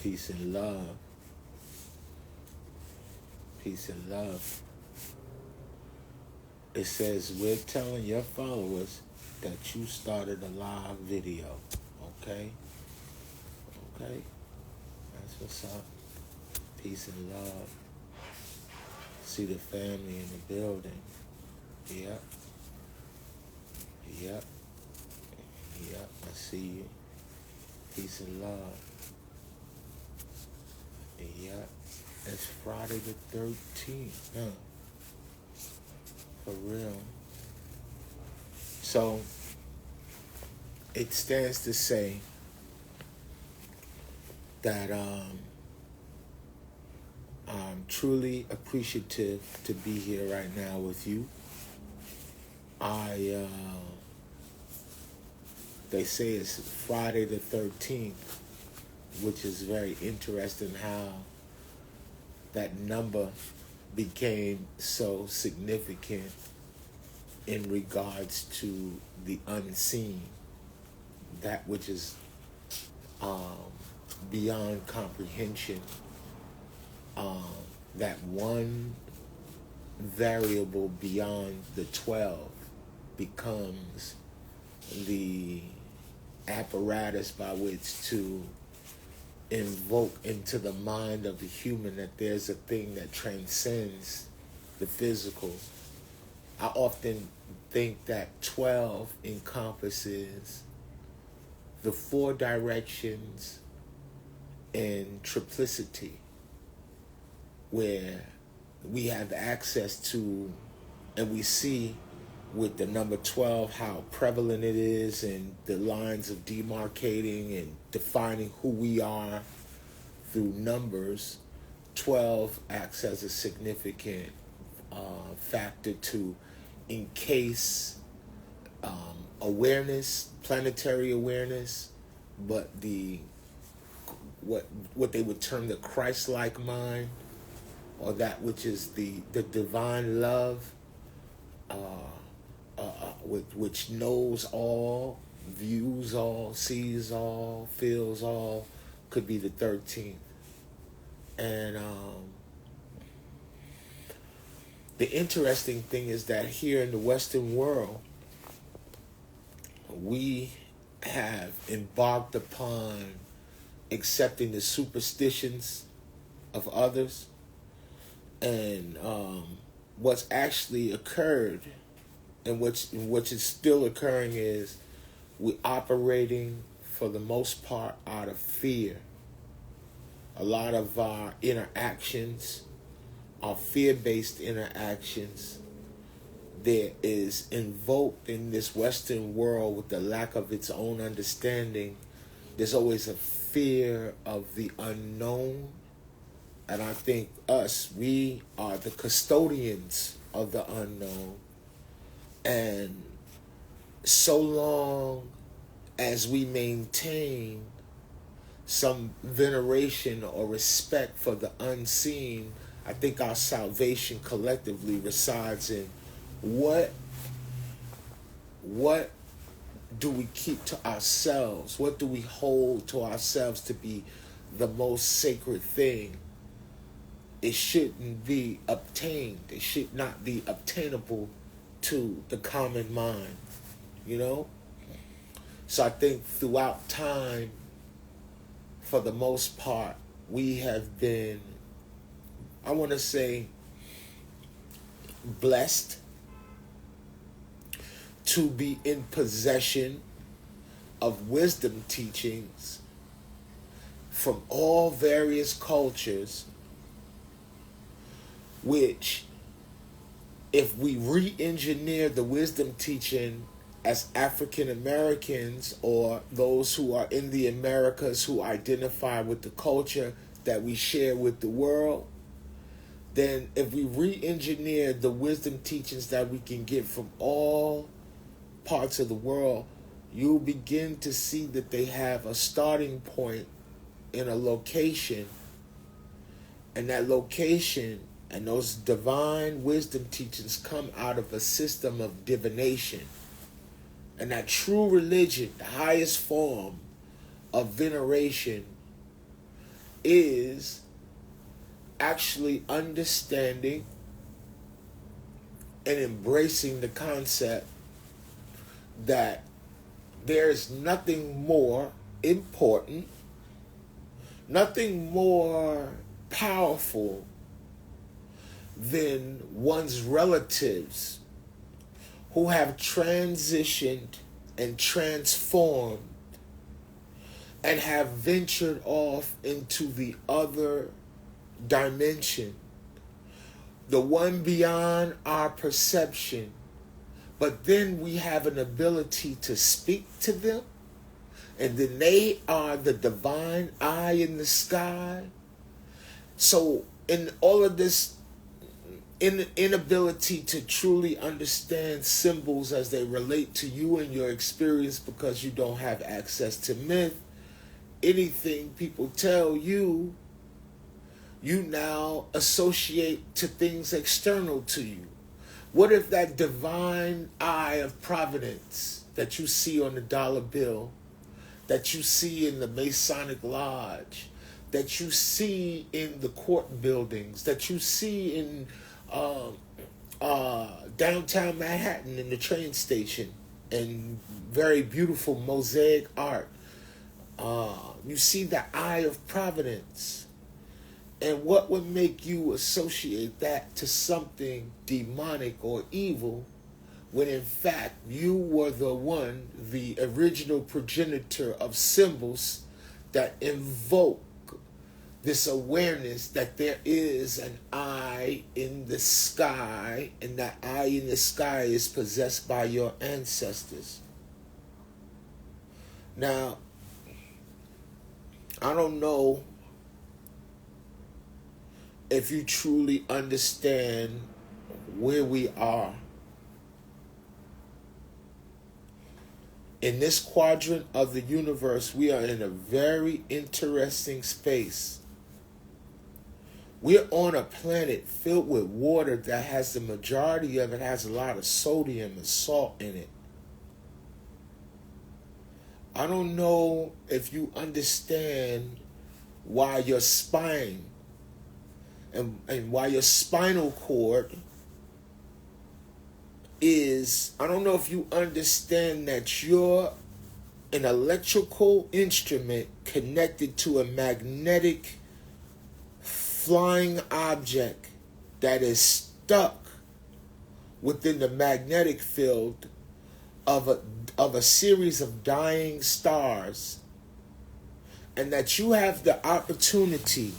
Peace and love. Peace and love. It says, we're telling your followers that you started a live video. Okay? Okay? That's what's up. Peace and love. See the family in the building. Yep. Yep. Yep. I see you. Peace and love. Yep. It's Friday the 13th. Huh? For real. So, it stands to say that I'm truly appreciative to be here right now with you. They say it's Friday the 13th, which is very interesting how that number became so significant in regards to the unseen, that which is beyond comprehension. That one variable beyond the 12 becomes the apparatus by which to invoke into the mind of the human that there's a thing that transcends the physical. I often think that 12 encompasses the four directions in triplicity, where we have access to, and we see with the number 12 how prevalent it is, and the lines of demarcating and defining who we are through numbers. 12 acts as a significant factor to encase awareness, planetary awareness, but what they would term the Christ-like mind, or that which is the divine love, which knows all, views all, sees all, feels all, could be the 13th. And the interesting thing is that here in the Western world, we have embarked upon accepting the superstitions of others. And what's actually occurred, and which is still occurring, is we're operating for the most part out of fear. A lot of our interactions are fear-based interactions. There is invoked in this Western world, with the lack of its own understanding, there's always a fear of the unknown. And I think we are the custodians of the unknown. And so long as we maintain some veneration or respect for the unseen, I think our salvation collectively resides in what do we keep to ourselves? What do we hold to ourselves to be the most sacred thing? It shouldn't be obtained. It should not be obtainable to the common mind, you know? So I think throughout time, for the most part, we have been, I want to say, blessed to be in possession of wisdom teachings from all various cultures, which, if we re-engineer the wisdom teaching as African Americans, or those who are in the Americas who identify with the culture that we share with the world, then if we re-engineer the wisdom teachings that we can get from all parts of the world, you'll begin to see that they have a starting point in a location, and that location and those divine wisdom teachings come out of a system of divination. And that true religion, the highest form of veneration, is actually understanding and embracing the concept that there is nothing more important, nothing more powerful than one's relatives who have transitioned and transformed and have ventured off into the other dimension, the one beyond our perception. But then we have an ability to speak to them, and then they are the divine eye in the sky. So in all of this inability to truly understand symbols as they relate to you and your experience because you don't have access to myth, anything people tell you, you now associate to things external to you. What if that divine eye of providence that you see on the dollar bill, that you see in the Masonic Lodge, that you see in the court buildings, that you see in downtown Manhattan in the train station, and very beautiful mosaic art, you see the eye of providence. And what would make you associate that to something demonic or evil when in fact you were the original progenitor of symbols that invoke this awareness that there is an eye in the sky, and that eye in the sky is possessed by your ancestors. Now, I don't know if you truly understand where we are. In this quadrant of the universe, we are in a very interesting space. We're on a planet filled with water that has the majority of it has a lot of sodium and salt in it. I don't know if you understand why your spine and why your spinal cord is, I don't know if you understand that you're an electrical instrument connected to a magnetic flying object that is stuck within the magnetic field of a series of dying stars, and that you have the opportunity,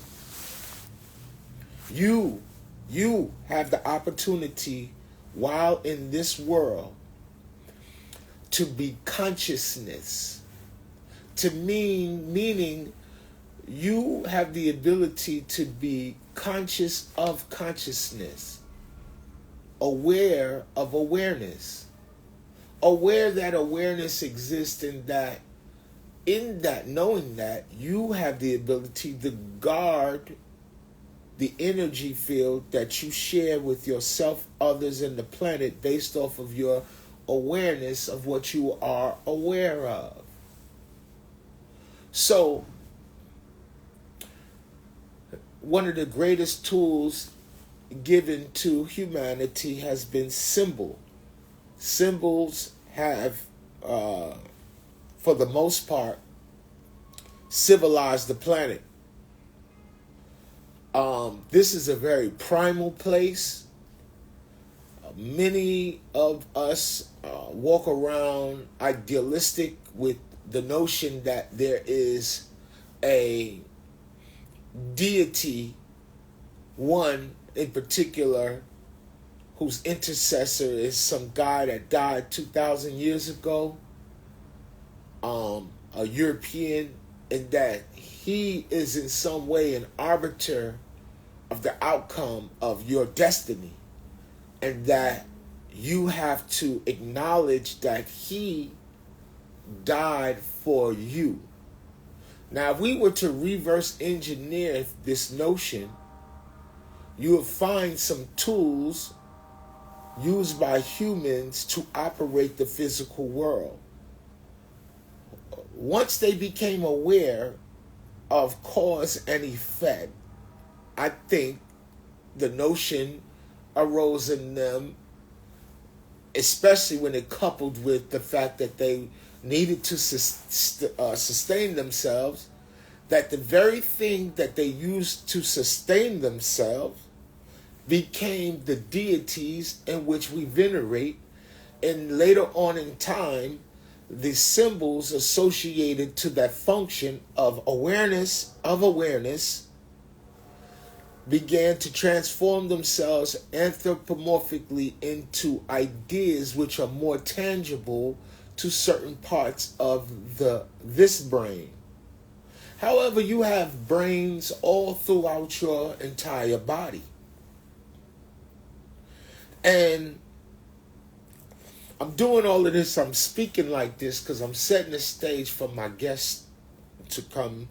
you have the opportunity while in this world to be consciousness, meaning you have the ability to be conscious of consciousness, aware of awareness, aware that awareness exists, and that in that, knowing that, you have the ability to guard the energy field that you share with yourself, others, and the planet based off of your awareness of what you are aware of. So, one of the greatest tools given to humanity has been symbol. Symbols have, for the most part, civilized the planet. This is a very primal place. Many of us walk around idealistic with the notion that there is a deity, one in particular, whose intercessor is some guy that died 2,000 years ago, a European, and that he is in some way an arbiter of the outcome of your destiny, and that you have to acknowledge that he died for you. Now, if we were to reverse engineer this notion, you would find some tools used by humans to operate the physical world. Once they became aware of cause and effect, I think the notion arose in them, especially when it coupled with the fact that they needed to sustain themselves, that the very thing that they used to sustain themselves became the deities in which we venerate, and later on in time, the symbols associated to that function of awareness began to transform themselves anthropomorphically into ideas which are more tangible to certain parts of this brain. However, you have brains all throughout your entire body. And I'm doing all of this, I'm speaking like this because I'm setting the stage for my guests to come.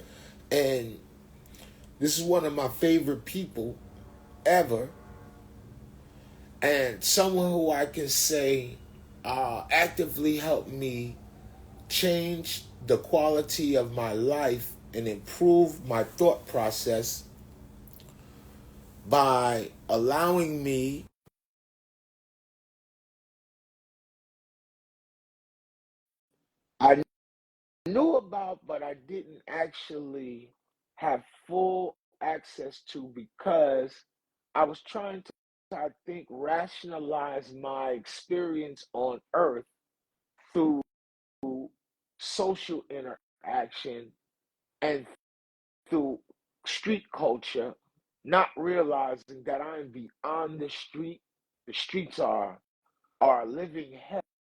And this is one of my favorite people ever. And someone who I can say actively helped me change the quality of my life and improve my thought process by allowing me I knew about, but I didn't actually have full access to, because I was trying to, I think, rationalize my experience on earth through social interaction and through street culture, not realizing that I'm beyond the street. The streets are a living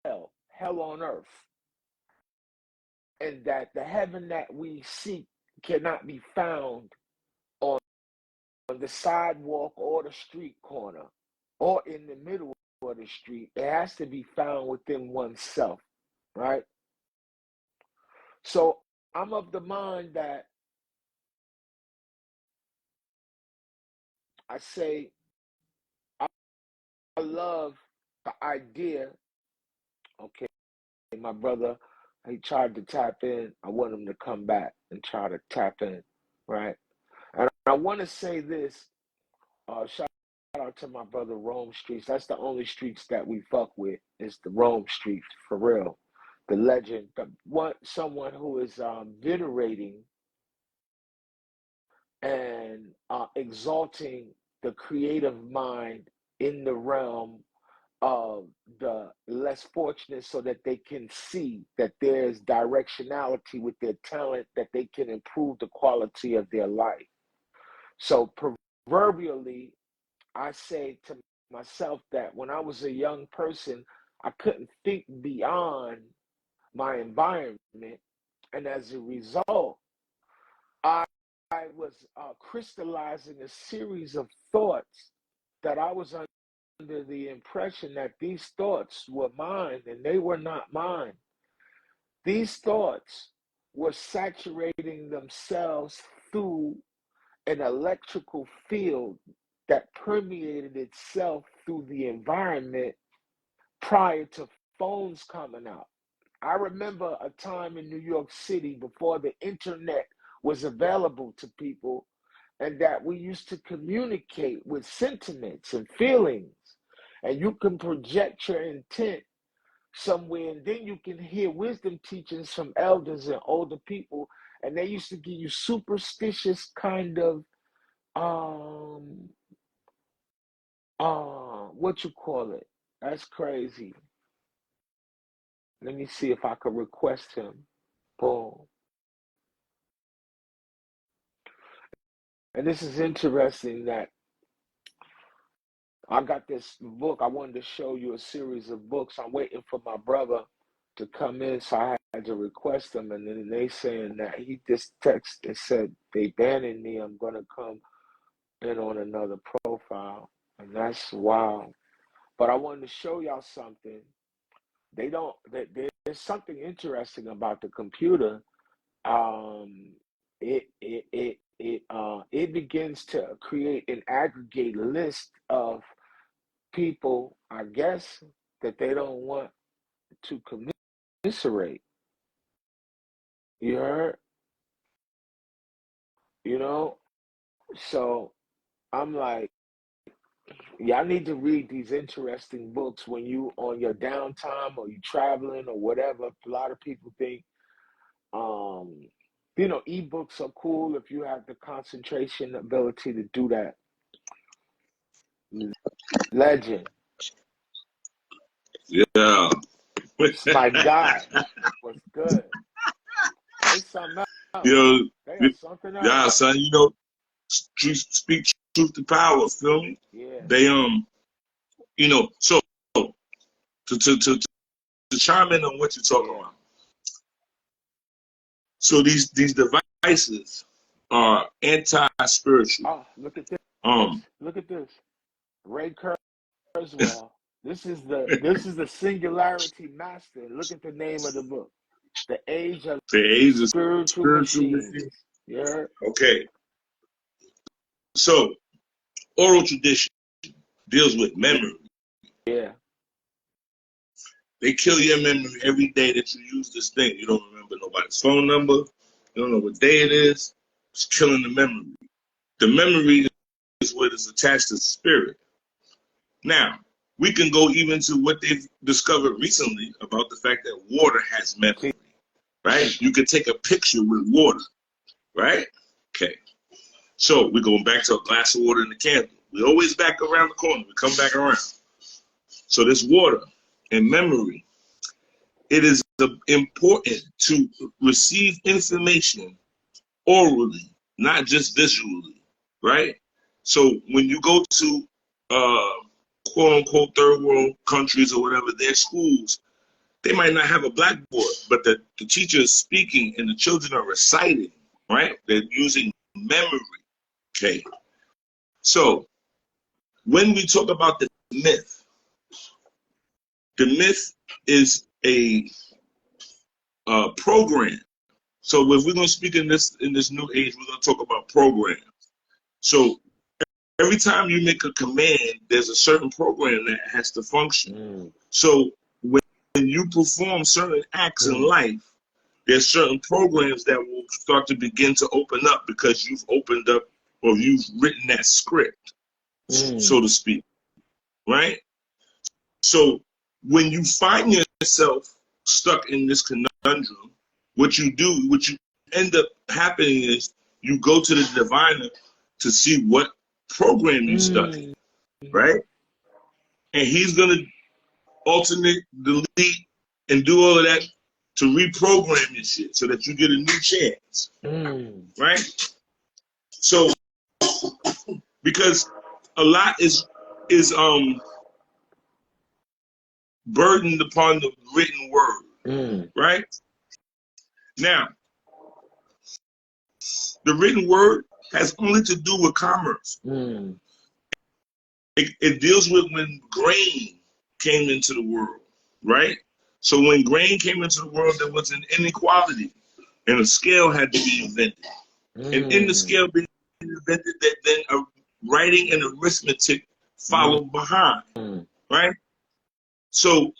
hell on earth, and that the heaven that we seek cannot be found on the sidewalk or the street corner or in the middle of the street. It has to be found within oneself, right? So I'm of the mind that I say I love the idea. Okay, my brother, he tried to tap in. I want him to come back and try to tap in, right? And I want to say this. Shout out to my brother Rome Streets. That's the only streets that we fuck with, is the Rome Streets, for real. The legend, someone who is venerating and exalting the creative mind in the realm of the less fortunate, so that they can see that there's directionality with their talent, that they can improve the quality of their life. So proverbially, I say to myself that when I was a young person, I couldn't think beyond my environment. And as a result, I, I was crystallizing a series of thoughts that I was under the impression that these thoughts were mine, and they were not mine. These thoughts were saturating themselves through an electrical field that permeated itself through the environment prior to phones coming out. I remember a time in New York City before the internet was available to people, and that we used to communicate with sentiments and feelings. And you can project your intent somewhere, and then you can hear wisdom teachings from elders and older people, and they used to give you superstitious kind of um what you call it? That's crazy. Let me see if I could request him. Boom. And this is interesting that I got this book. I wanted to show you a series of books. I'm waiting for my brother to come in, so I had to request him. And then they saying that he just texted and said they banning me. I'm gonna come in on another profile, and that's wild. But I wanted to show y'all something. They don't. There's something interesting about the computer. Um, it begins to create an aggregate list of people, I guess, that they don't want to commiserate. You heard? You know? So I'm like, y'all need to read these interesting books when you on your downtime or you traveling or whatever. A lot of people think, um, ebooks are cool if you have the concentration ability to do that. Legend. Yeah. My guy was good. They something else. You know, They are something else. yeah, son, speak truth to power, feel me? Yeah. They, so to chime in on what you're talking about. So these devices are anti-spiritual. Oh, look at this. Look at this. Ray Kurzweil. This is the singularity master. Look at the name of the book. The Age of Spiritual Machines. Yeah. Okay. So oral tradition deals with memory. Yeah. They kill your memory every day that you use this thing. You don't remember nobody's phone number. You don't know what day it is. It's killing the memory. The memory is what is attached to the spirit. Now, we can go even to what they've discovered recently about the fact that water has memory, right? You can take a picture with water, right? Okay. So we're going back to a glass of water and a candle. We always back around the corner. We come back around. So this water and memory, it is important to receive information orally, not just visually, right? So when you go to quote unquote third world countries or whatever, their schools, they might not have a blackboard, but the teacher is speaking and the children are reciting, right? They're using memory. Okay. So when we talk about the myth is a program. So if we're going to speak in this new age, we're going to talk about programs. So every time you make a command, there's a certain program that has to function. So when you perform certain acts in life, there's certain programs that will start to begin to open up because you've opened up or you've written that script, so to speak, right? So when you find yourself stuck in this conundrum, what you end up happening is you go to the diviner to see what program you stuck in, right? And he's going to alternate, delete, and do all of that to reprogram your shit so that you get a new chance, right? So because a lot is burdened upon the written word, right? Now, the written word has only to do with commerce. It deals with when grain came into the world, right? So when grain came into the world, there was an inequality, and a scale had to be invented. And in the scale being invented, that then a writing and arithmetic followed behind, right? So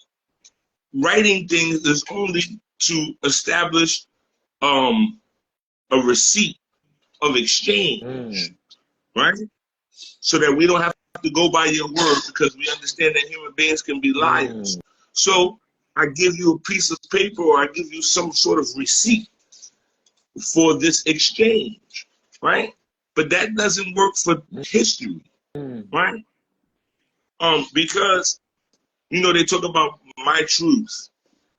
writing things is only to establish a receipt of exchange, right? So that we don't have to go by your word because we understand that human beings can be liars. So I give you a piece of paper or I give you some sort of receipt for this exchange, right? But that doesn't work for history, right? Because, they talk about my truth.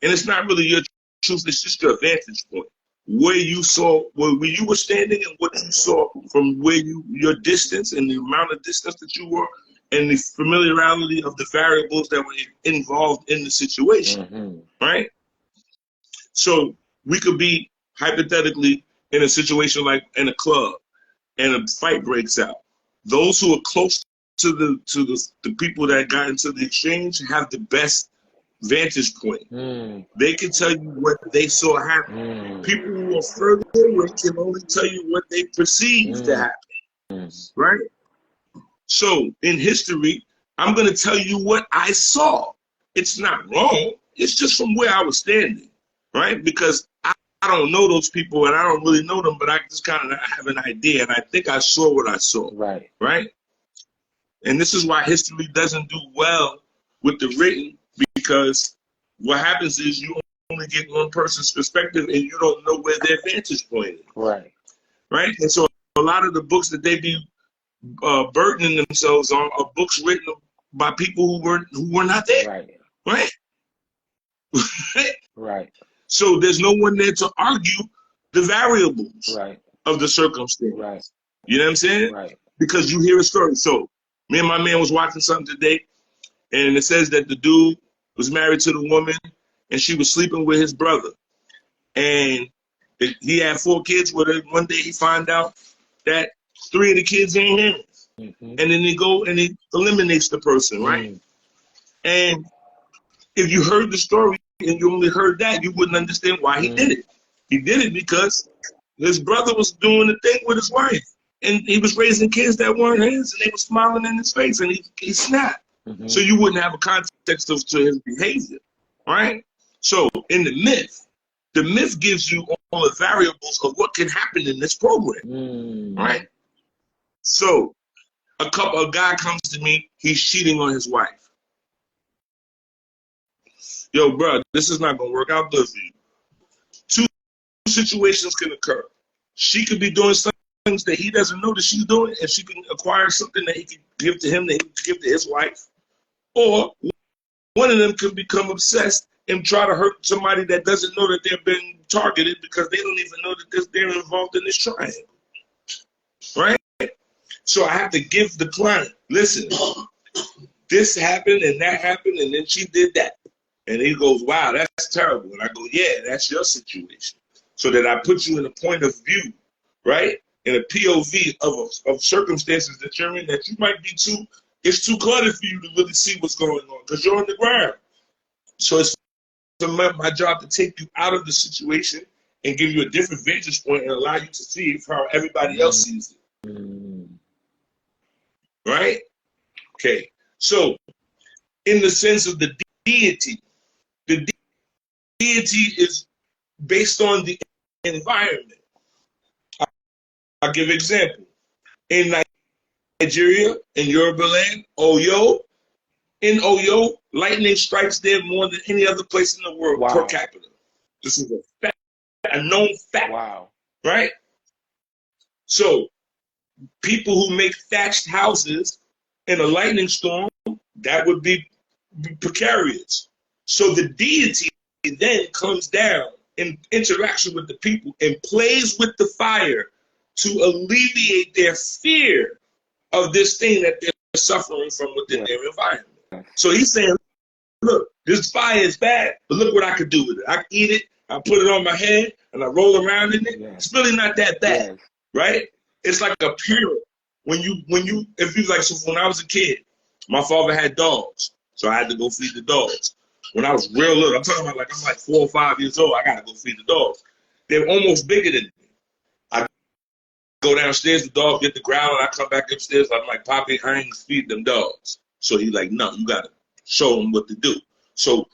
And it's not really your truth, it's just your vantage point. Where you saw, where you were standing and what you saw from where your distance and the amount of distance that you were and the familiarity of the variables that were involved in the situation, right? So we could be hypothetically in a situation like in a club and a fight breaks out. Those who are close to the people that got into the exchange have the best vantage point. They can tell you what they saw happen. People who are further away can only tell you what they perceive to happen, right? So in history, I'm going to tell you what I saw. It's not wrong. It's just from where I was standing, right? Because don't know those people, and I don't really know them, but I just kind of have an idea, and I think I saw what I saw. Right. Right? And this is why history doesn't do well with the written, because what happens is you only get one person's perspective, and you don't know where their vantage point is. Right. Right? And so a lot of the books that they be burdening themselves on are books written by people who were not there. Right. Right? Right. So there's no one there to argue the variables Right. of the circumstance. Right. You know what I'm saying? Right. Because you hear a story. So me and my man was watching something today, and it says that the dude was married to the woman, and she was sleeping with his brother. And he had 4 kids with her. One day he found out that 3 of the kids ain't his. Mm-hmm. And then he go and he eliminates the person, right? Mm. And if you heard the story and you only heard that, you wouldn't understand why he did it. He did it because his brother was doing the thing with his wife. And he was raising kids that weren't his, and they were smiling in his face, and he snapped. Mm-hmm. So you wouldn't have a context to his behavior, right? So in the myth gives you all the variables of what can happen in this program, right? So a guy comes to me, he's cheating on his wife. Yo, bro, this is not gonna work out good for you. 2 situations can occur. She could be doing things that he doesn't know that she's doing, and she can acquire something that he can give to him that he can give to his wife. Or one of them can become obsessed and try to hurt somebody that doesn't know that they're being targeted because they don't even know that they're involved in this triangle. Right? So I have to give the client, listen, this happened and that happened and then she did that. And he goes, wow, that's terrible. And I go, yeah, that's your situation. So that I put you in a point of view, right? In a POV of circumstances that you're in that you might be it's too cluttered for you to really see what's going on because you're on the ground. So it's my job to take you out of the situation and give you a different vantage point and allow you to see it how everybody else sees it. Right? Okay. So in the sense of the deity is based on the environment. I'll give an example. In Nigeria, in Yoruba land, in Oyo, lightning strikes there more than any other place in the world per capita. This is a known fact. Wow. Right? So people who make thatched houses in a lightning storm, that would be precarious. So the deity then comes down in interaction with the people and plays with the fire to alleviate their fear of this thing that they're suffering from within their environment. So he's saying, look, this fire is bad, but look what I could do with it. I can eat it, I put it on my head, and I roll around in it. It's really not that bad, right? It's like a parent. If you like, so when I was a kid, my father had dogs, so I had to go feed the dogs. When I was real little, I'm talking about I'm like 4 or 5 years old, I gotta go feed the dogs. They're almost bigger than me. I go downstairs, the dog get the growl, and I come back upstairs. I'm like, Poppy, I ain't feed them dogs. So he's like, no, you gotta show them what to do. So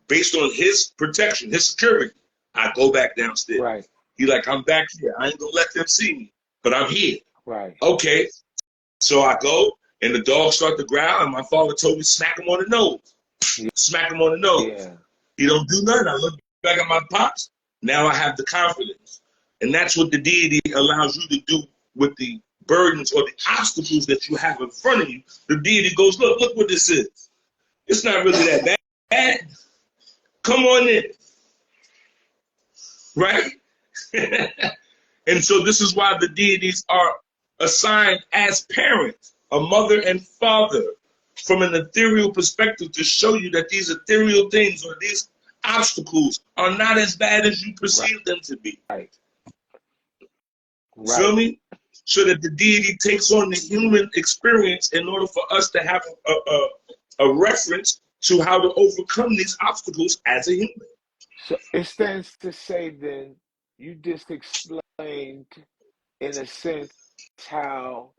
based on his protection, his security, I go back downstairs. Right. He like, I'm back here. I ain't gonna let them see me, but I'm here. Right. Okay. So I go, and the dogs start to growl, and my father told me, smack him on the nose. Smack him on the nose. Yeah. He don't do nothing. I look back at my pops. Now I have the confidence. And that's what the deity allows you to do with the burdens or the obstacles that you have in front of you. The deity goes, look what this is. It's not really that bad. Come on in. Right? And so this is why the deities are assigned as parents, a mother and father, from an ethereal perspective to show you that these ethereal things or these obstacles are not as bad as you perceive them to be. Right. Feel me? So that the deity takes on the human experience in order for us to have a reference to how to overcome these obstacles as a human. So it stands to say then, you just explained in a sense how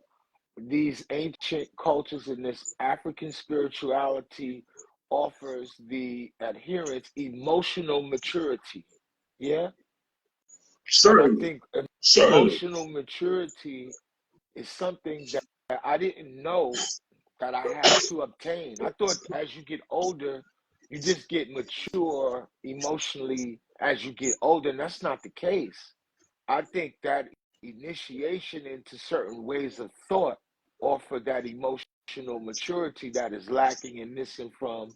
these ancient cultures and this African spirituality offers the adherents emotional maturity. Yeah? And I Certainly. think Certainly. emotional maturity is something that I didn't know that I had to obtain. I thought as you get older, you just get mature emotionally as you get older, and that's not the case. I think that initiation into certain ways of thought offer that emotional maturity that is lacking and missing from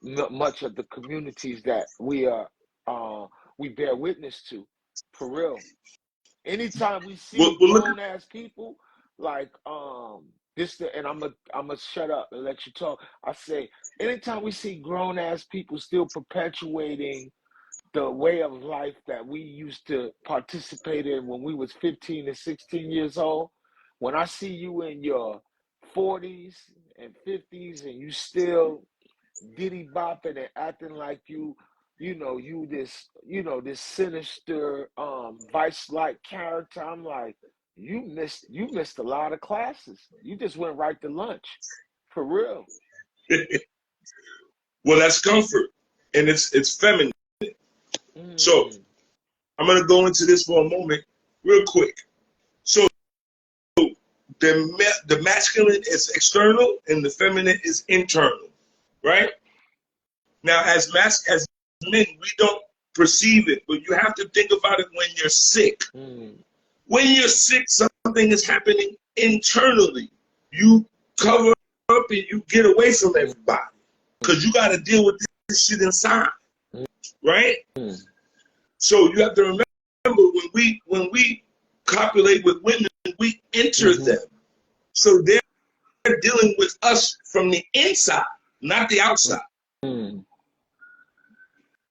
much of the communities that we bear witness to, for real. Anytime we see Well, look. grown ass people like and I'm a shut up and let you talk. I say anytime we see grown ass people still perpetuating the way of life that we used to participate in when we was 15 and 16 years old, when I see you in your 40s and 50s and you still diddy bopping and acting like this sinister vice like character. I'm like, you missed a lot of classes. You just went right to lunch. For real. Well, that's comfort, and it's feminine. So Mm, I'm gonna go into this for a moment, real quick. So the masculine is external, and the feminine is internal, right? Now, as men, we don't perceive it, but you have to think about it when you're sick. mm, When you're sick, something is happening internally. You cover up and you get away from mm, everybody because you got to deal with this shit inside, mm, right? mm, So you have to remember when we copulate with women, we enter mhm, them. So they're dealing with us from the inside, not the outside. mm,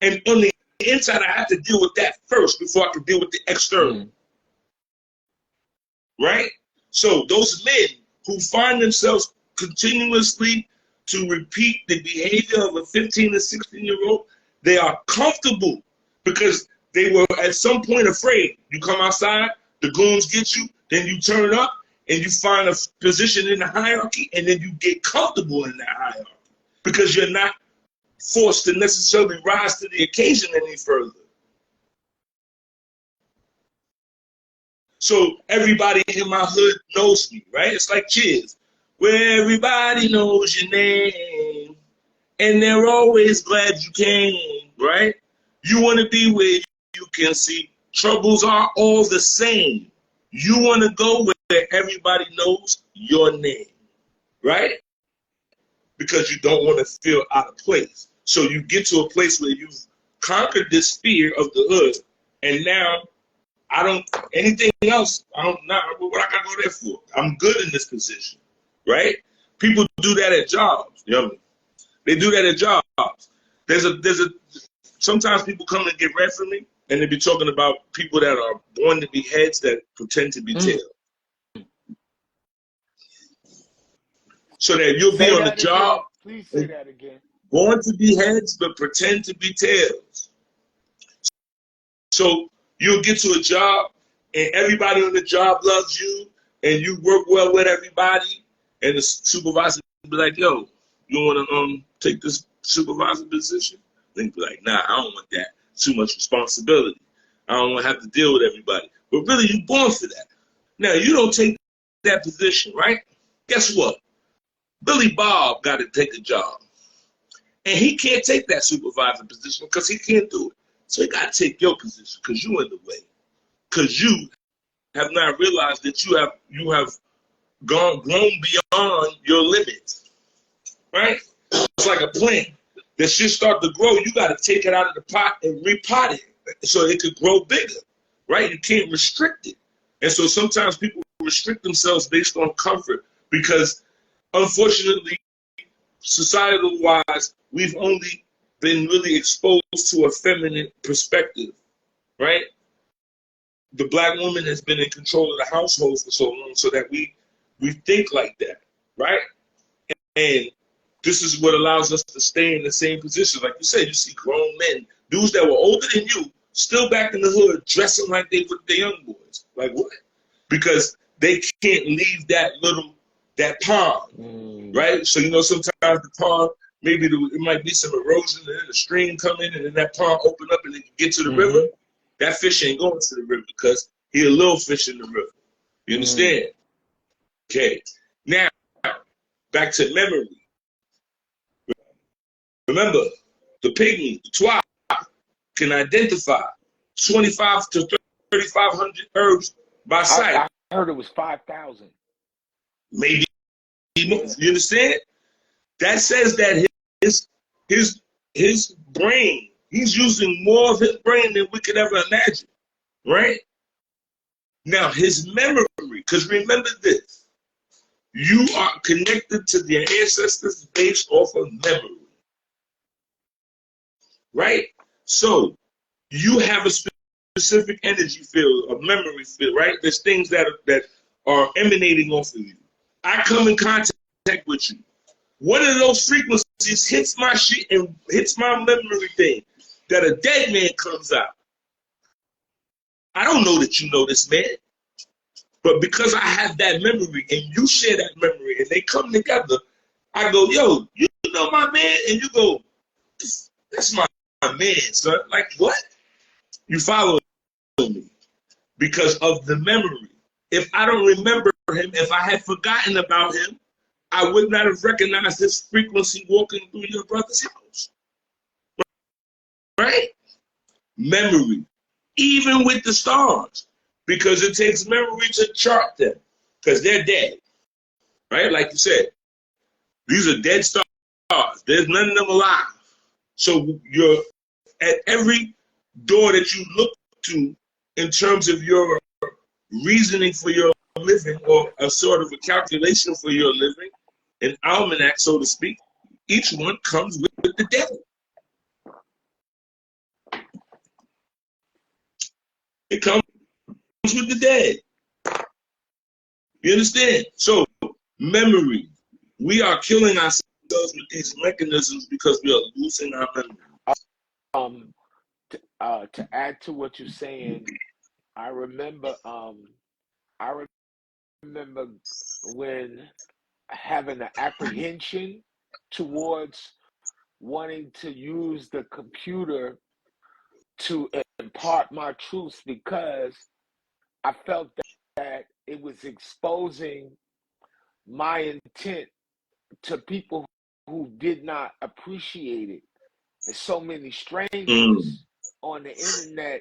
And on the inside, I have to deal with that first before I can deal with the external, mm, right? So those men who find themselves continuously to repeat the behavior of a 15 to 16-year-old, they are comfortable because they were at some point afraid. You come outside, the goons get you, then you turn up and you find a position in the hierarchy, and then you get comfortable in that hierarchy because you're not forced to necessarily rise to the occasion any further. So everybody in my hood knows me, right? It's like Cheers, where everybody knows your name, and they're always glad you came, right? You want to be where you can see troubles are all the same. You want to go where everybody knows your name, right? Because you don't want to feel out of place. So you get to a place where you've conquered this fear of the hood, and now I don't, anything else, I don't know what I gotta go there for. I'm good in this position, right? People do that at jobs, you know. They do that at jobs. There's a, sometimes people come and get read from me, and they be talking about people that are born to be heads that pretend to be mm. tails. So that you'll be Say on the that job, again. Please say that again. born to be heads, but pretend to be tails. So you'll get to a job and everybody on the job loves you and you work well with everybody, and the supervisor will be like, yo, you want to take this supervisor position? Then be like, nah, I don't want that. Too much responsibility. I don't want to have to deal with everybody. But really, you're born for that. Now, you don't take that position, right? Guess what? Billy Bob got to take a job. And he can't take that supervisor position because he can't do it. So he got to take your position because you're in the way. Because you have not realized that you have grown beyond your limits, right? It's like a plant that should start to grow. You got to take it out of the pot and repot it so it could grow bigger, right? You can't restrict it. And so sometimes people restrict themselves based on comfort because, unfortunately, societal-wise, we've only been really exposed to a feminine perspective, right? The black woman has been in control of the household for so long so that we think like that, right? And this is what allows us to stay in the same position. Like you said, you see grown men, dudes that were older than you, still back in the hood, dressing like they were the young boys. Like what? Because they can't leave that pond, right? So, sometimes the pond, maybe it might be some erosion and then the stream come in and then that pond open up and then you get to the river. Mm-hmm. that fish ain't going to the river because he a little fish in the river. You understand? Okay. Now, back to memory. Remember, the pygmy, the Twa, can identify 25 to 3,500 herbs by sight. I heard it was 5,000. Maybe more. You understand? That says that his brain, he's using more of his brain than we could ever imagine. Right? Now, his memory, because remember this, you are connected to your ancestors based off of memory. Right? So, you have a specific energy field, a memory field, right? There's things that are emanating off of you. I come in contact with you. One of those frequencies hits my shit and hits my memory thing that a dead man comes out. I don't know that you know this man, but because I have that memory and you share that memory and they come together, I go, yo, you know my man? And you go, that's my man, son. Like, what? You follow me because of the memory. If I don't remember him, if I had forgotten about him, I would not have recognized this frequency walking through your brother's house. Right? Memory. Even with the stars. Because it takes memory to chart them. Because they're dead. Right? Like you said. These are dead stars. There's none of them alive. So you're at every door that you look to in terms of your reasoning for your living or a sort of a calculation for your living, an almanac, so to speak, each one comes with the devil. It comes with the dead. You understand? So, memory. We are killing ourselves with these mechanisms because we are losing our memory. To add to what you're saying, I remember when having an apprehension towards wanting to use the computer to impart my truths because I felt that it was exposing my intent to people who did not appreciate it. There's so many strangers on the internet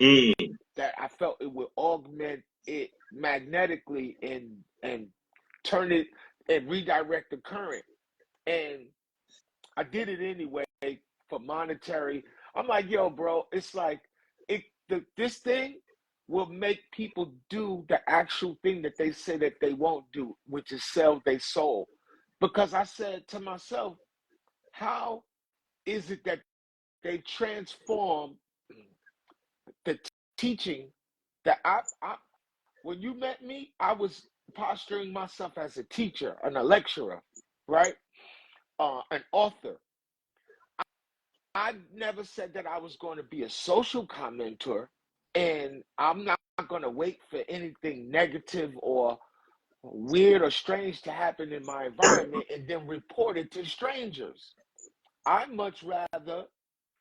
that I felt it would augment it magnetically and turn it and redirect the current. And I did it anyway for monetary. I'm like, yo, bro, it's like this thing will make people do the actual thing that they say that they won't do, which is sell their soul. Because I said to myself, how is it that they transform the teaching that when you met me, I was posturing myself as a teacher and a lecturer, right? An author. I never said that I was going to be a social commenter, and I'm not going to wait for anything negative or weird or strange to happen in my environment and then report it to strangers. I'd much rather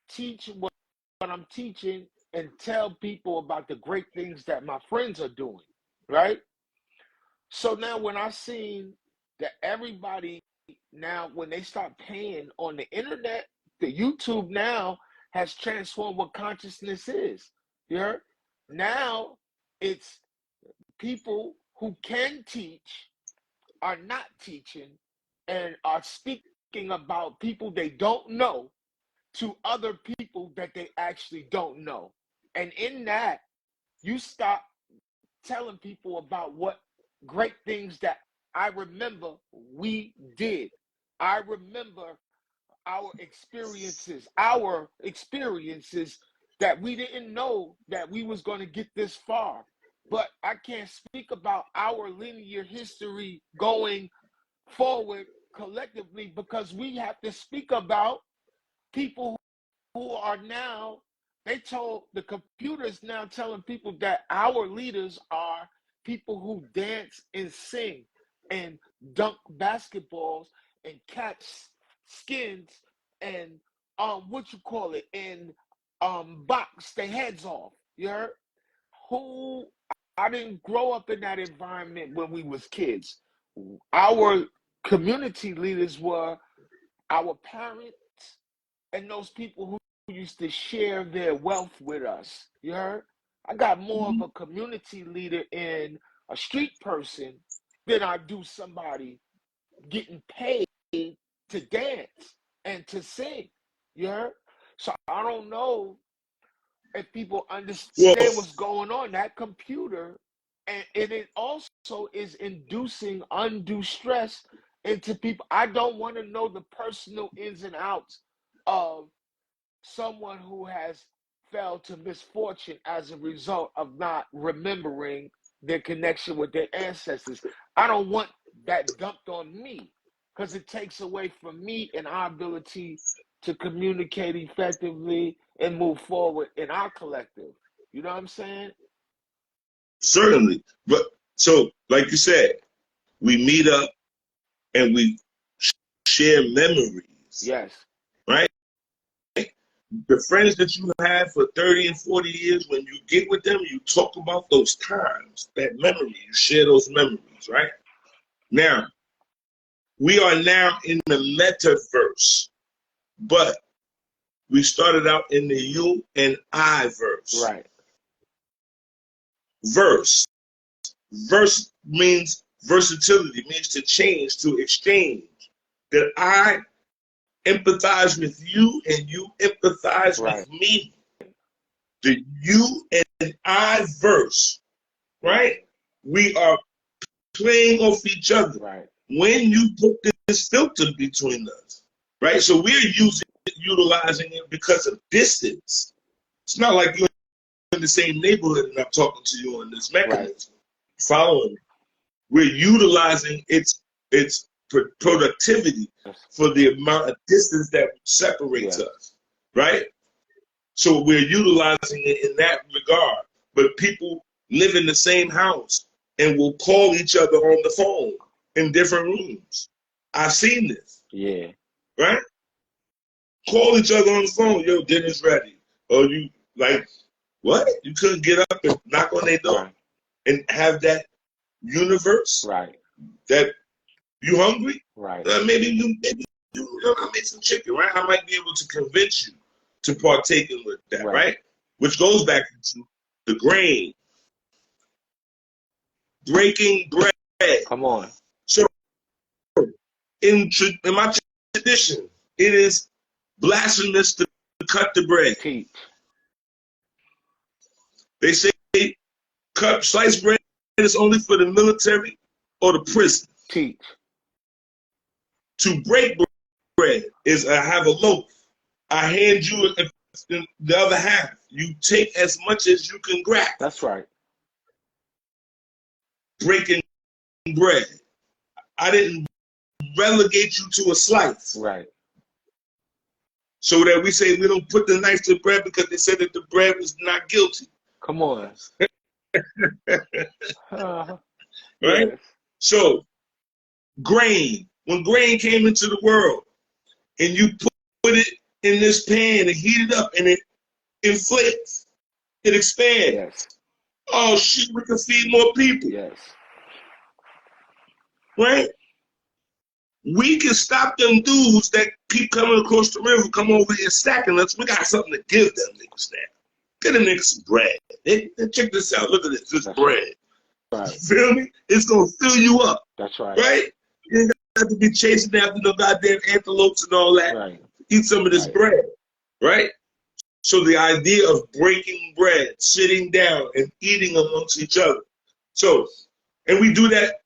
teach what I'm teaching and tell people about the great things that my friends are doing, right? So now when I seen that everybody now, when they start paying on the internet, the YouTube now has transformed what consciousness is. You heard? Now it's people who can teach are not teaching and are speaking about people they don't know to other people that they actually don't know. And in that, you stop telling people about what great things that I remember we did. I remember our experiences that we didn't know that we was going to get this far. But I can't speak about our linear history going forward collectively because we have to speak about people who are now, the computers now telling people that our leaders are people who dance and sing and dunk basketballs and catch skins and and box their heads off. You heard? who I didn't grow up in that environment when we was kids. Our community leaders were our parents and those people who used to share their wealth with us. You heard? I got more of a community leader in a street person than I do somebody getting paid to dance and to sing. You heard? So I don't know if people Well, understand what's going on. That computer, and it also is inducing undue stress into people. I don't want to know the personal ins and outs of someone who has fell to misfortune as a result of not remembering their connection with their ancestors. I don't want that dumped on me because it takes away from me and our ability to communicate effectively and move forward in our collective. You know what I'm saying? certainly. But so, like you said, we meet up and we share memories, Yes. right? The friends that you have for 30 and 40 years, when you get with them, you talk about those times, that memory, you share those memories, right? Now, we are now in the metaverse, but we started out in the you and I verse. Right. Verse. Verse means versatility, means to change, to exchange. That I empathize with you and you empathize with me. The you and I verse, right? We are playing off each other. Right. When you put this filter between us, right? So we're utilizing it because of distance. It's not like you're in the same neighborhood and I'm talking to you on this mechanism. Right. Following. We're utilizing its productivity for the amount of distance that separates us, right? So we're utilizing it in that regard. But people live in the same house and will call each other on the phone in different rooms. I've seen this. Yeah. Right? Call each other on the phone. Yo, dinner's ready. Or you, like, what? You couldn't get up and knock on their door and have that universe? Right. That you hungry? Right. Maybe I made some chicken, right? I might be able to convince you to partake in with that, right? Which goes back to the grain. Breaking bread. Come on. So in my tradition, it is blasphemous to cut the bread. Teach. They say sliced bread is only for the military or the prison. Teach. To break bread is I have a loaf. I hand you the other half. You take as much as you can grab. That's right. Breaking bread. I didn't relegate you to a slice. Right. So that we say we don't put the knife to bread because they said that the bread was not guilty. Come on. Right? Yes. So, grain. When grain came into the world and you put it in this pan and heat it up and it inflates, it expands. Yes. Oh, shit, we can feed more people. Yes. Right? We can stop them dudes that keep coming across the river, come over here stacking us. We got something to give them niggas now. Get them niggas some bread. Check this out. Look at this. This bread. Right. You feel me? It's going to fill you up. That's right. Right? You ain't got to be chasing after no goddamn antelopes and all that. Right. Eat some of this bread. Right? So the idea of breaking bread, sitting down and eating amongst each other. So, and we do that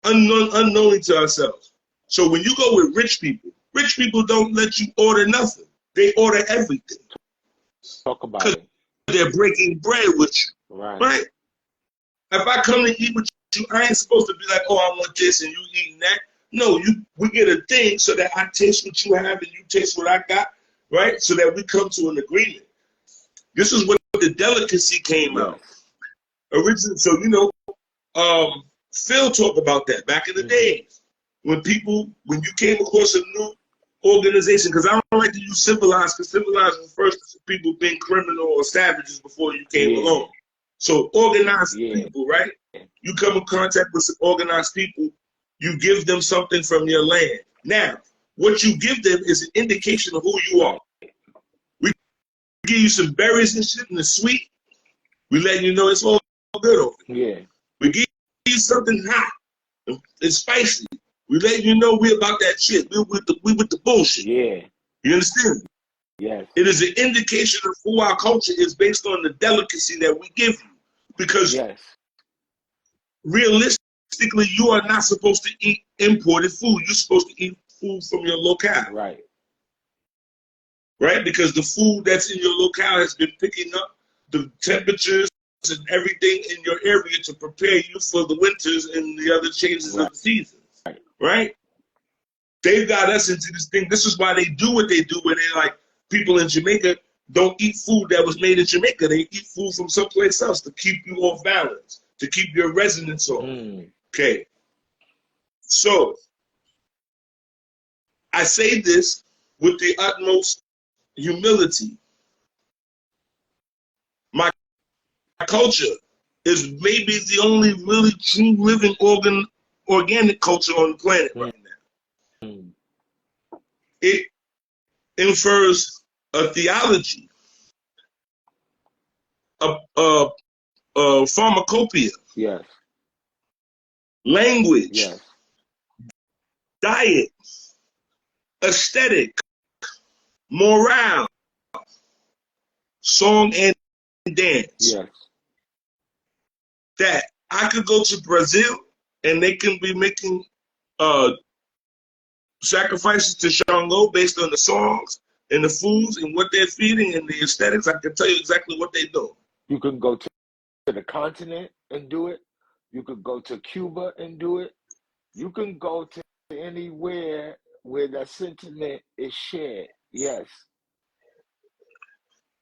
unknowingly to ourselves. So when you go with rich people don't let you order nothing. They order everything. Talk about it. They're breaking bread with you. Right? If I come to eat with you, I ain't supposed to be like, oh, I want this and you eating that. No, we get a thing so that I taste what you have and you taste what I got, right? So that we come to an agreement. This is when the delicacy came out. Originally, so Phil talked about that back in the days. When you came across a new organization, because I don't like to use civilized, because civilized refers to people being criminal or savages before you came along. So organized Yeah. people, right? You come in contact with some organized people, you give them something from your land. Now, what you give them is an indication of who you are. We give you some berries and shit and the sweet. We letting you know it's all good over here. Yeah. We give you something hot and spicy. We letting you know we about that shit. We with the bullshit. Yeah. You understand? Yes. It is an indication of who our culture is based on the delicacy that we give you. Because Yes. realistically, you are not supposed to eat imported food. You're supposed to eat food from your locale. Right. Right? Because the food that's in your locale has been picking up the temperatures and everything in your area to prepare you for the winters and the other changes of the seasons. Right? They've got us into this thing. This is why they do what they do, where they like people in Jamaica don't eat food that was made in Jamaica. They eat food from someplace else to keep you off balance, to keep your resonance on. Okay. So I say this with the utmost humility. My culture is maybe the only really true living organic culture on the planet right now. It infers a theology, a pharmacopoeia, Yes. language, Yes. diet, aesthetic, morale, song and dance. Yes. That I could go to Brazil and they can be making sacrifices to Shango based on the songs and the foods and what they're feeding and the aesthetics. I can tell you exactly what they do. You can go to the continent and do it. You could go to Cuba and do it. You can go to anywhere where that sentiment is shared. Yes.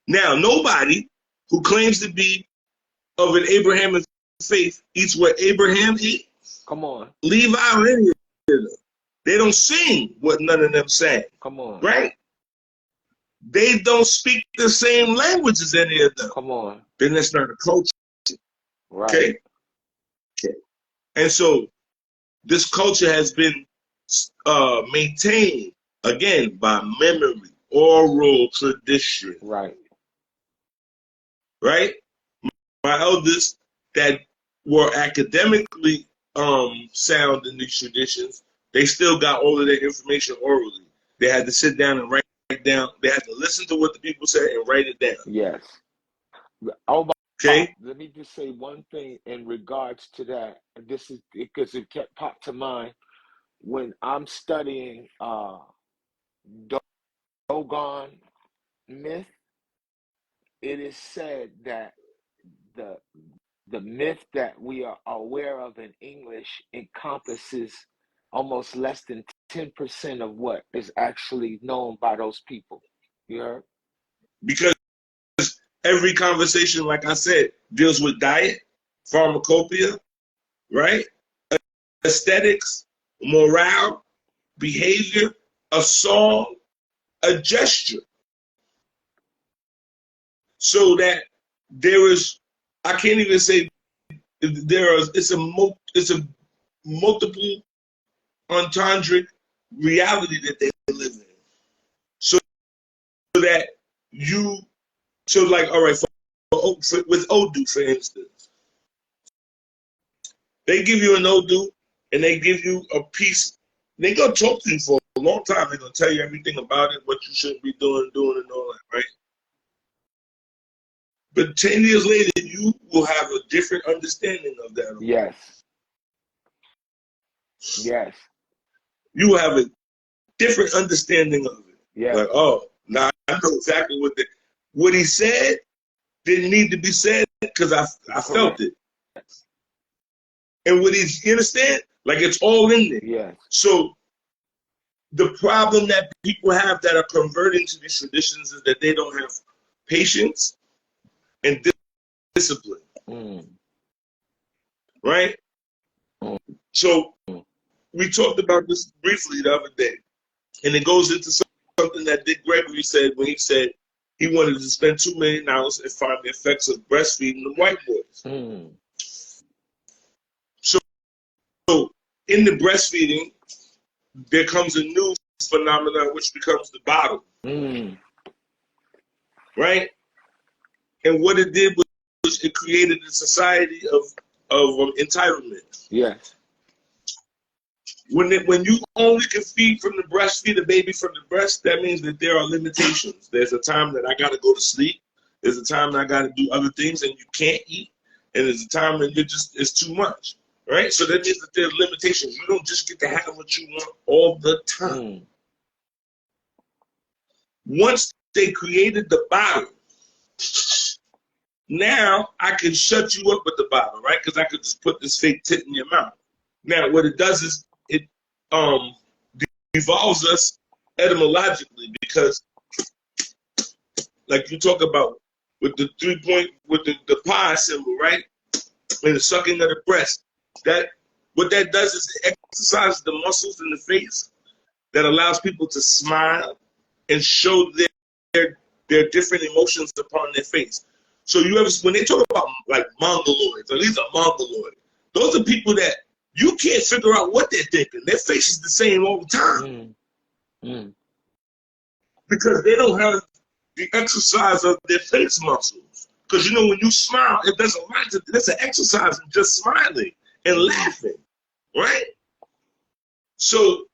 Now, nobody who claims to be of an Abrahamic faith eats what Abraham ate. Come on. Leave out any of them. They don't sing what none of them sang. Come on. Right? They don't speak the same language as any of them. Come on. Then that's not a culture. Right. Okay? Okay. And so this culture has been maintained, again, by memory, oral tradition. Right. Right? My elders that were academically sound in these traditions, they still got all of their information orally. They had to sit down and write down. They had to listen to what the people said and write it down. Yes. Oh, okay. Let me just say one thing in regards to that. This is because it kept popped to mind when I'm studying Dogon myth. It is said that the myth that we are aware of in English encompasses almost less than 10% of what is actually known by those people. You heard? Because every conversation, like I said, deals with diet, pharmacopoeia, right? Aesthetics, morale, behavior, a song, a gesture. So that there is, I can't even say there is, it's a multiple entendric reality that they live in. So that you, so like, all right, with Odu, for instance, they give you an Odu and they give you a piece. They gonna talk to you for a long time. They're gonna tell you everything about it, what you shouldn't be doing, and all that, right? But 10 years later, you will have a different understanding of that. Yes. Yes. You will have a different understanding of it. Yeah. Like, oh, now I know exactly what he said didn't need to be said because I felt it. And what he's, you understand? Like it's all in there. Yes. So the problem that people have that are converting to these traditions is that they don't have patience and discipline. Right? So we talked about this briefly the other day. And it goes into something that Dick Gregory said when he said, he wanted to spend $2 million and find the effects of breastfeeding the white boys. So in the breastfeeding, there comes a new phenomenon, which becomes the bottle. Right? And what it did was it created a society of entitlement. Yes. When you only can feed a baby from the breast, that means that there are limitations. There's a time that I got to go to sleep. There's a time that I got to do other things and you can't eat. And there's a time when it's too much. Right? So that means that there's limitations. You don't just get to have what you want all the time. Once they created the bottle, now I can shut you up with the bottle, right? Because I could just put this fake tit in your mouth. Now, what it does is it devolves us etymologically, because, like you talk about with the 3-point, with the pi symbol, right? And the sucking of the breast. What that does is it exercises the muscles in the face that allows people to smile and show their different emotions upon their face. So when they talk about like mongoloids, or these are mongoloids, those are people that you can't figure out what they're thinking. Their face is the same all the time. Because they don't have the exercise of their face muscles. Because when you smile, it does a lot. There's an exercise in just smiling and laughing, right? So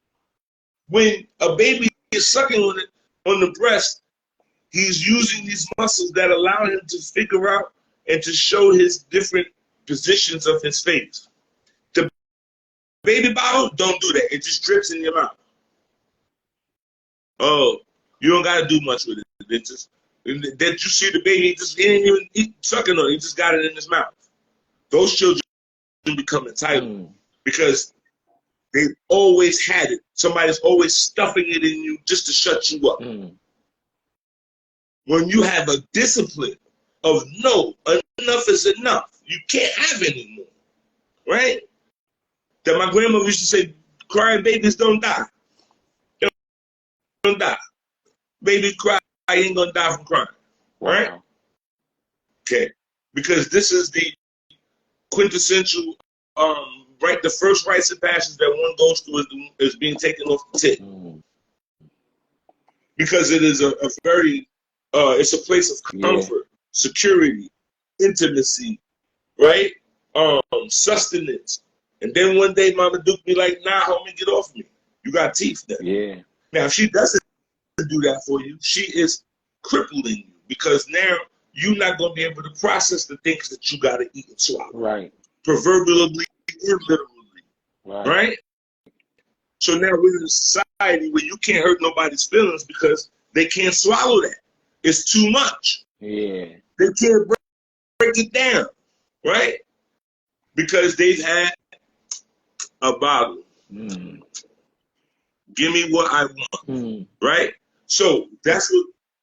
when a baby is sucking on the breast, he's using these muscles that allow him to figure out and to show his different positions of his face. The baby bottle, don't do that. It just drips in your mouth. Oh, you don't got to do much with it. It just, that you see the baby, he didn't even eat sucking on it. He just got it in his mouth. Those children become entitled because they've always had it. Somebody's always stuffing it in you just to shut you up. When you have a discipline of no, enough is enough. You can't have any more, right? That my grandmother used to say, crying babies don't die. They don't die. Baby cry, I ain't gonna die from crying, right? Wow. Okay, because this is the quintessential, right? The first rites and passions that one goes through is being taken off the tit. Because it is a very it's a place of comfort, security, intimacy, right? Sustenance. And then one day Mama Duke be like, nah, homie, get off me. You got teeth then. Yeah. Now, if she doesn't do that for you, she is crippling you, because now you're not going to be able to process the things that you got to eat and swallow. Right. Proverbially and literally. Right? So now we're in a society where you can't hurt nobody's feelings because they can't swallow that. It's too much. Yeah. They can't break it down, right? Because they've had a bottle. Give me what I want, right? So that's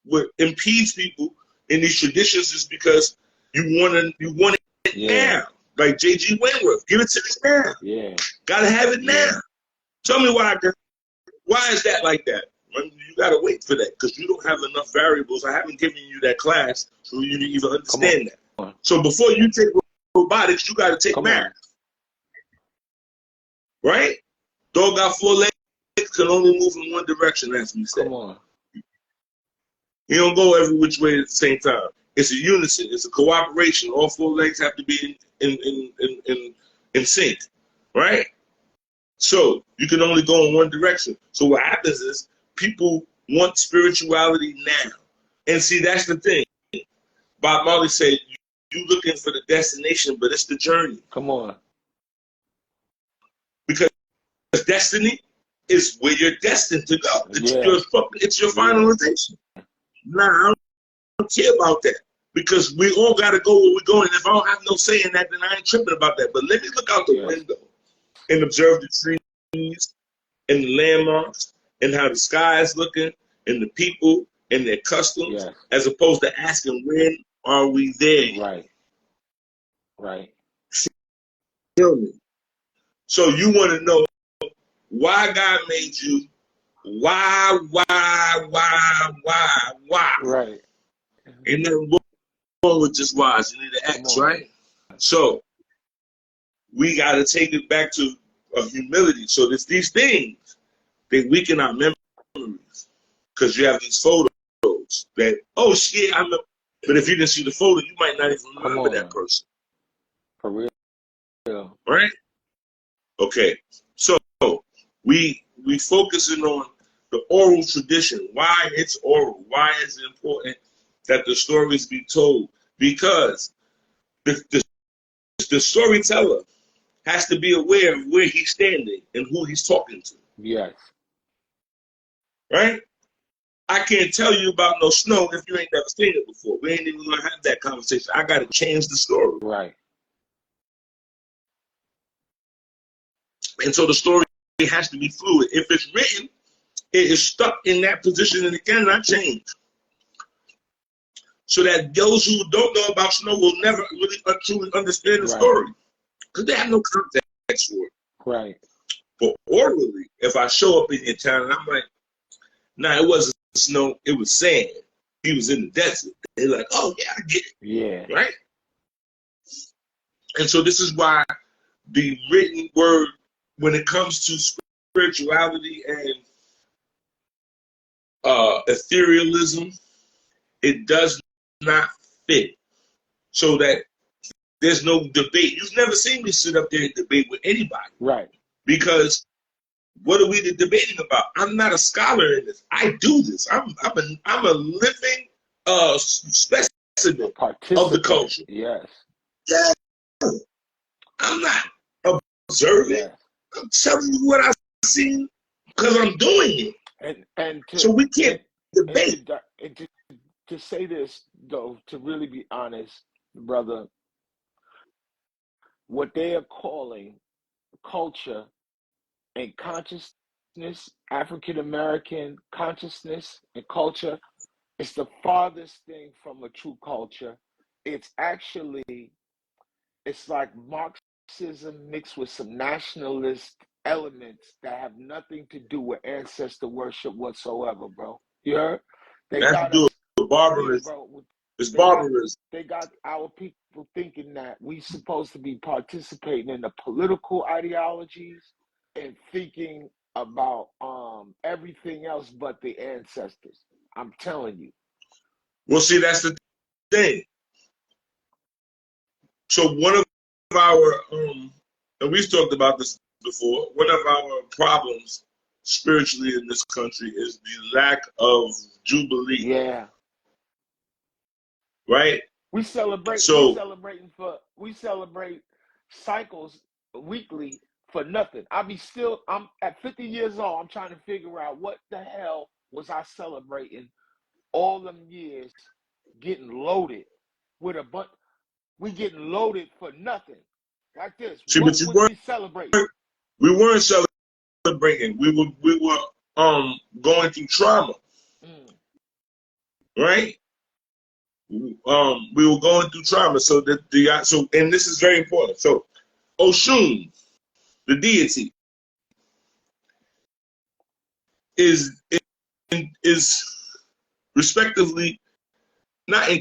what impedes people in these traditions, is because you want it now. Like J.G. Wentworth, give it to me now. Yeah. Gotta have it now. Tell me why is that like that? You gotta wait for that because you don't have enough variables. I haven't given you that class so you to even understand that. So before you take robotics, you gotta take math. Right? Dog got 4 legs, can only move in one direction, as we said. Come on. He don't go every which way at the same time. It's a unison. It's a cooperation. All 4 legs have to be in sync, right? So you can only go in one direction. So what happens is people want spirituality now. And see, that's the thing. Bob Marley said, you looking for the destination, but it's the journey. Come on. Because destiny is where you're destined to go. It's your finalization. Nah, I don't care about that. Because we all got to go where we're going. If I don't have no say in that, then I ain't tripping about that. But let me look out the window and observe the trees and the landmarks and how the sky is looking and the people and their customs, as opposed to asking, when are we there? Right. Feel me? So you want to know why God made you, why? Right. Ain't nothing wrong with just wise. You need to X, right? So we got to take it back to a humility. So there's these things they weaken our memories because you have these photos that, oh shit, I know. But if you didn't see the photo, you might not even remember that person. For real. Yeah. Right? Okay. So we focusing on the oral tradition. Why it's oral? Why is it important that the stories be told? Because the storyteller has to be aware of where he's standing and who he's talking to. Yes. Right? I can't tell you about no snow if you ain't never seen it before. We ain't even gonna have that conversation. I gotta change the story. Right. And so the story has to be fluid. If it's written, it is stuck in that position and it cannot change. So that those who don't know about snow will never really truly understand the story. Because they have no context for it. Right. But orally, if I show up in your town and I'm like, nah, it wasn't snow, it was sand. He was in the desert. They're like, oh yeah, I get it. Yeah. Right? And so this is why the written word, when it comes to spirituality and etherealism, it does not fit. So that there's no debate. You've never seen me sit up there and debate with anybody. Right. Because what are we debating about? I'm not a scholar in this. I do this. I'm a living specimen of the culture. Yes. Yeah. I'm not observing. Yes. I'm telling you what I've seen because I'm doing it. And so we can't debate. And to say this though, to really be honest, brother, what they are calling culture and consciousness, African American consciousness and culture, is the farthest thing from a true culture. It's actually, it's like Marxism mixed with some nationalist elements that have nothing to do with ancestor worship whatsoever, bro. You heard? They got us, barbarous. Yeah, bro. It's barbarous. They got our people thinking that we supposed to be participating in the political ideologies and thinking about everything else but the ancestors. I'm telling you. Well, see, that's the thing. So one of our and we've talked about this before, one of our problems spiritually in this country is the lack of jubilee. Yeah. Right? We celebrate we celebrate cycles weekly for nothing. I'm at 50 years old, I'm trying to figure out what the hell was I celebrating all them years, getting loaded with a bunch. We getting loaded for nothing. Like this. See, what was we celebrating? We weren't celebrating. We were going through trauma. Right? We were going through trauma. So and this is very important. So Oshun, the deity, is respectively not in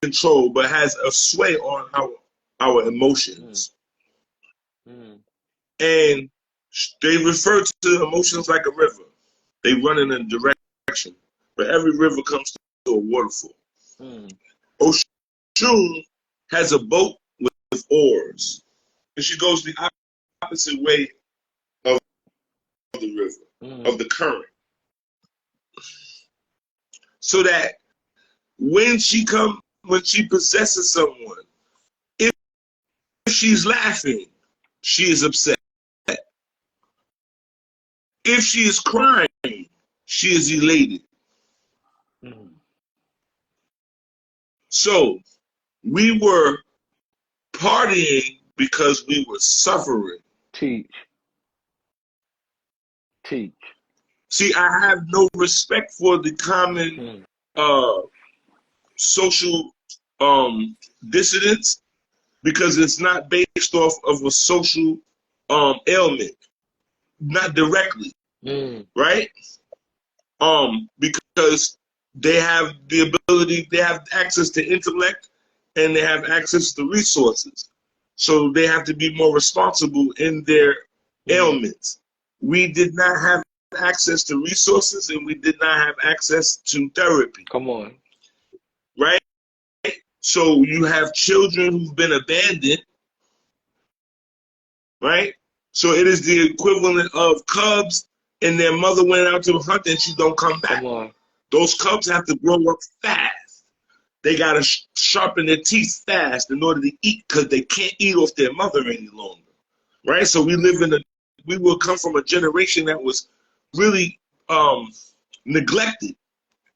control, but has a sway on our emotions. And they refer to emotions like a river. They run in a direction, but every river comes to a waterfall. Oshun has a boat with oars, and she goes the opposite way of the river, of the current. So that when she possesses someone, if she's laughing, she is upset. If she is crying, she is elated. So we were partying because we were suffering. Teach. See, I have no respect for the common social dissidence because it's not based off of a social ailment, not directly, right? Because they have the ability, they have access to intellect, and they have access to resources. So they have to be more responsible in their ailments. We did not have access to resources, and we did not have access to therapy. Come on. Right? So you have children who've been abandoned, right? So it is the equivalent of cubs and their mother went out to hunt and she don't come back. Come on. Those cubs have to grow up fast. They got to sharpen their teeth fast in order to eat because they can't eat off their mother any longer, right? So we will come from a generation that was really neglected.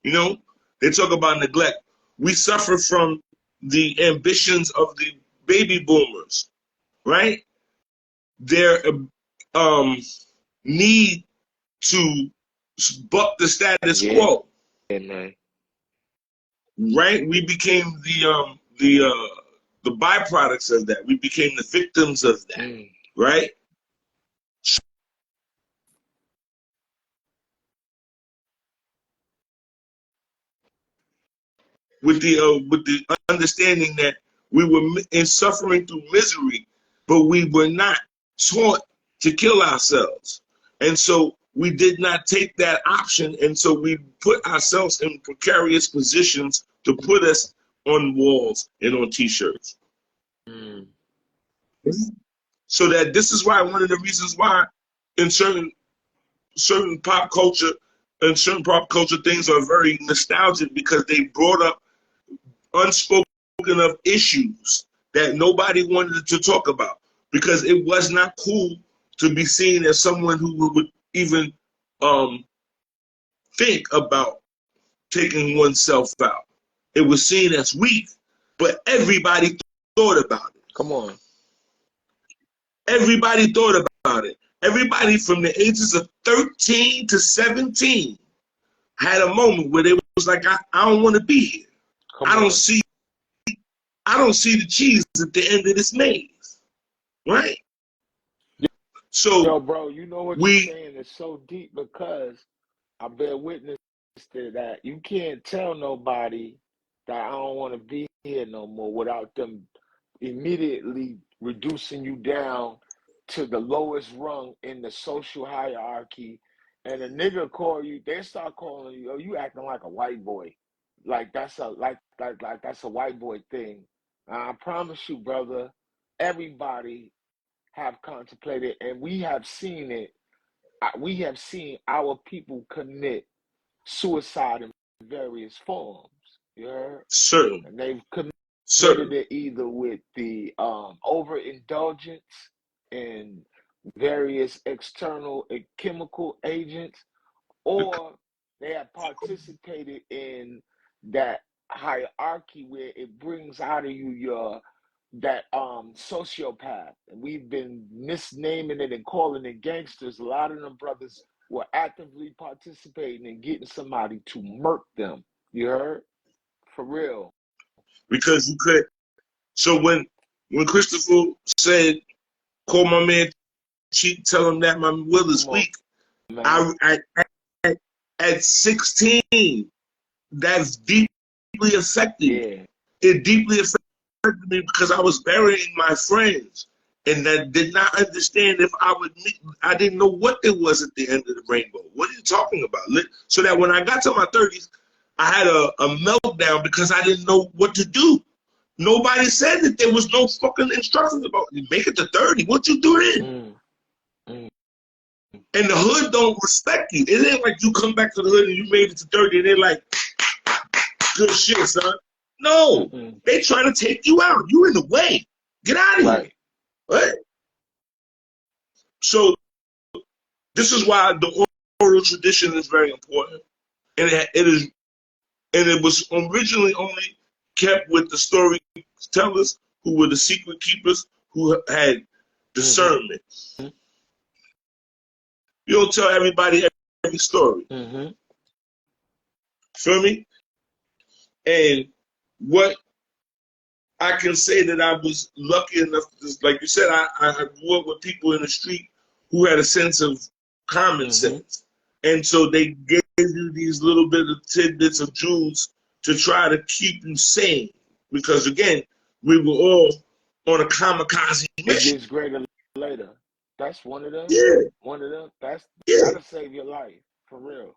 You know, they talk about neglect. We suffer from the ambitions of the baby boomers, right? Their need to buck the status quo. Man. Right? We became the byproducts of that. We became the victims of that. Right? With the understanding that we were suffering through misery, but we were not taught to kill ourselves, and so we did not take that option, and so we put ourselves in precarious positions to put us on walls and on T-shirts. So that this is why one of the reasons why in certain pop culture and certain pop culture things are very nostalgic, because they brought up unspoken of issues that nobody wanted to talk about, because it was not cool to be seen as someone who would even think about taking oneself out. It was seen as weak, but everybody thought about it. Come on. Everybody thought about it. Everybody from the ages of 13 to 17 had a moment where they was like, I don't want to be here. I don't see the cheese at the end of this maze. Right? So, yo, bro, you know what you're saying is so deep, because I bear witness to that. You can't tell nobody that I don't want to be here no more without them immediately reducing you down to the lowest rung in the social hierarchy. And a nigga call you, they start calling you, oh, you acting like a white boy. Like that's a that's a white boy thing. I promise you, brother, everybody have contemplated, and we have seen it. We have seen our people commit suicide in various forms. You heard? Certain. And they've committed it either with the overindulgence in various external chemical agents, or they have participated in that hierarchy where it brings out of you that sociopath. And we've been misnaming it and calling it gangsters. A lot of them brothers were actively participating in getting somebody to murk them. You heard? For real. Because you could. So when Christopher said, call my man cheat, tell him that my will is weak, I at 16, that's deeply affected me. It deeply affected me because I was burying my friends, and I did not understand if I would meet. I didn't know what there was at the end of the rainbow. What are you talking about? So that when I got to my 30s, I had a meltdown because I didn't know what to do. Nobody said that there was no fucking instructions about you make it to 30. What you doing? And the hood don't respect you. It ain't like you come back to the hood and you made it to 30 and they're like, good shit, son. No, they trying to take you out. You in the way. Get out of here. Right? So this is why the oral tradition is very important. And it was originally only kept with the storytellers who were the secret keepers who had discernment. You don't tell everybody every story. Feel me? And what I can say that I was lucky enough, like you said, I grew up with people in the street who had a sense of common sense. And so they gave you these little bit of tidbits of jewels to try to keep you sane. Because again, we were all on a kamikaze It mission. gets greater later. That's one of them. Yeah, One of them. yeah. That'll save your life for real.